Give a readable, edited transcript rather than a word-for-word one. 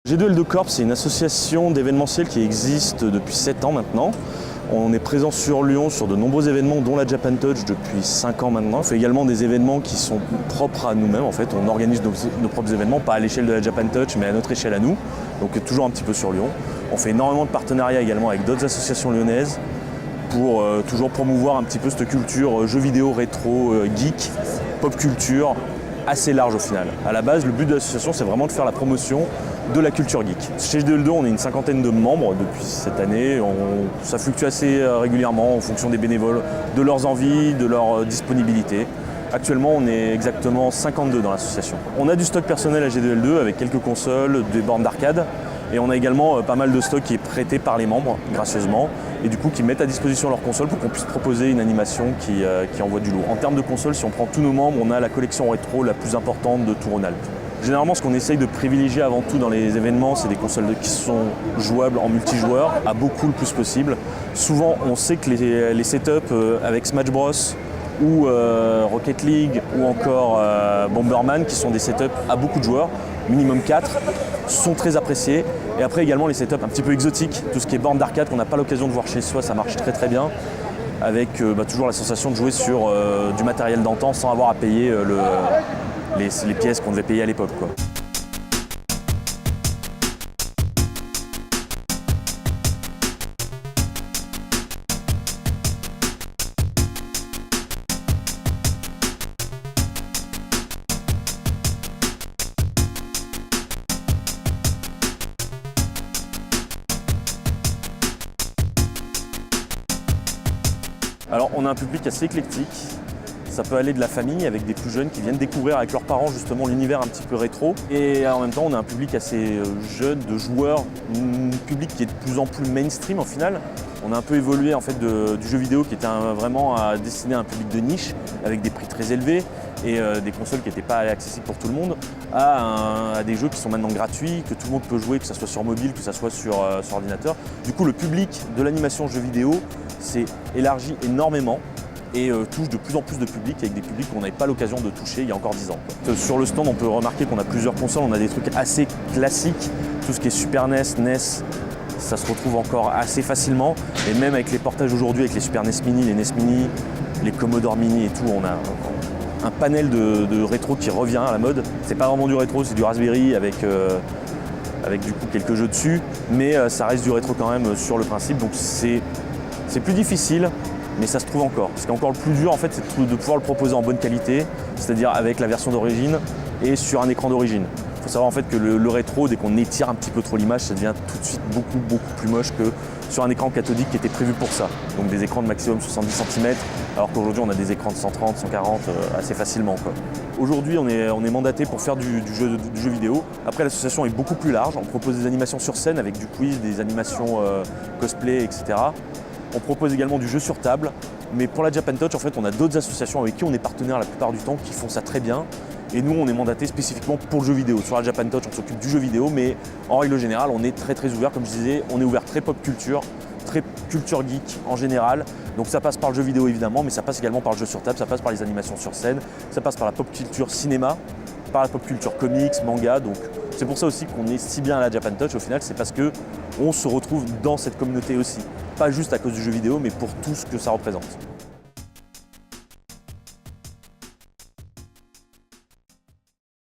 G2L2 Corp, c'est une association d'événementiel qui existe depuis 7 ans maintenant. On est présent sur Lyon sur de nombreux événements, dont la Japan Touch depuis 5 ans maintenant. On fait également des événements qui sont propres à nous-mêmes. En fait, on organise nos propres événements, pas à l'échelle de la Japan Touch, mais à notre échelle à nous. Donc toujours un petit peu sur Lyon. On fait énormément de partenariats également avec d'autres associations lyonnaises pour toujours promouvoir un petit peu cette culture jeux vidéo, rétro, geek, pop culture, assez large au final. À la base, le but de l'association, c'est vraiment de faire la promotion de la culture geek. Chez G2L2, on est une cinquantaine de membres depuis cette année. Ça fluctue assez régulièrement en fonction des bénévoles, de leurs envies, de leur disponibilité. Actuellement, on est exactement 52 dans l'association. On a du stock personnel à G2L2 avec quelques consoles, des bornes d'arcade. Et on a également pas mal de stock qui est prêté par les membres, gracieusement, et du coup qui mettent à disposition leurs consoles pour qu'on puisse proposer une animation qui envoie du lourd. En termes de consoles, si on prend tous nos membres, on a la collection rétro la plus importante de tout Rhône-Alpes. Généralement, ce qu'on essaye de privilégier avant tout dans les événements, c'est des consoles qui sont jouables en multijoueur, à beaucoup le plus possible. Souvent, on sait que les setups avec Smash Bros ou Rocket League ou encore Bomberman, qui sont des setups à beaucoup de joueurs, minimum 4, sont très appréciés. Et après également les setups un petit peu exotiques, tout ce qui est borne d'arcade qu'on n'a pas l'occasion de voir chez soi, ça marche très très bien, avec toujours la sensation de jouer sur du matériel d'antan sans avoir à payer les pièces qu'on devait payer à l'époque, quoi. Alors on a un public assez éclectique, ça peut aller de la famille avec des plus jeunes qui viennent découvrir avec leurs parents justement l'univers un petit peu rétro, et en même temps on a un public assez jeune de joueurs, un public qui est de plus en plus mainstream au final. On a un peu évolué en fait du jeu vidéo qui était vraiment destiné à un public de niche avec des prix très élevés et des consoles qui n'étaient pas accessibles pour tout le monde à des jeux qui sont maintenant gratuits, que tout le monde peut jouer, que ce soit sur mobile, que ce soit sur ordinateur. Du coup le public de l'animation jeu vidéo s'est élargi énormément et touche de plus en plus de public avec des publics qu'on n'avait pas l'occasion de toucher il y a encore 10 ans. Sur le stand, on peut remarquer qu'on a plusieurs consoles, on a des trucs assez classiques, tout ce qui est Super NES, NES, ça se retrouve encore assez facilement, et même avec les portages aujourd'hui, avec les Super NES Mini, les NES Mini, les Commodore Mini et tout, on a un panel de rétro qui revient à la mode. C'est pas vraiment du rétro, c'est du Raspberry avec du coup quelques jeux dessus, mais ça reste du rétro quand même sur le principe, donc c'est plus difficile, mais ça se trouve encore. Ce qui est encore le plus dur, en fait, c'est de pouvoir le proposer en bonne qualité, c'est-à-dire avec la version d'origine et sur un écran d'origine. Il faut savoir en fait que le rétro, dès qu'on étire un petit peu trop l'image, ça devient tout de suite beaucoup plus moche que sur un écran cathodique qui était prévu pour ça. Donc des écrans de maximum 70 cm, alors qu'aujourd'hui on a des écrans de 130, 140 assez facilement, quoi. Aujourd'hui on est mandaté pour faire du jeu vidéo. Après l'association est beaucoup plus large, on propose des animations sur scène avec du quiz, des animations cosplay, etc. On propose également du jeu sur table, mais pour la Japan Touch, en fait, on a d'autres associations avec qui on est partenaire la plupart du temps qui font ça très bien. Et nous, on est mandaté spécifiquement pour le jeu vidéo. Sur la Japan Touch, on s'occupe du jeu vidéo, mais en règle générale, on est très ouvert. Comme je disais, on est ouvert très pop culture, très culture geek en général. Donc ça passe par le jeu vidéo évidemment, mais ça passe également par le jeu sur table, ça passe par les animations sur scène, ça passe par la pop culture cinéma, par la pop culture comics, manga. Donc c'est pour ça aussi qu'on est si bien à la Japan Touch au final, c'est parce qu'on se retrouve dans cette communauté aussi. Pas juste à cause du jeu vidéo, mais pour tout ce que ça représente.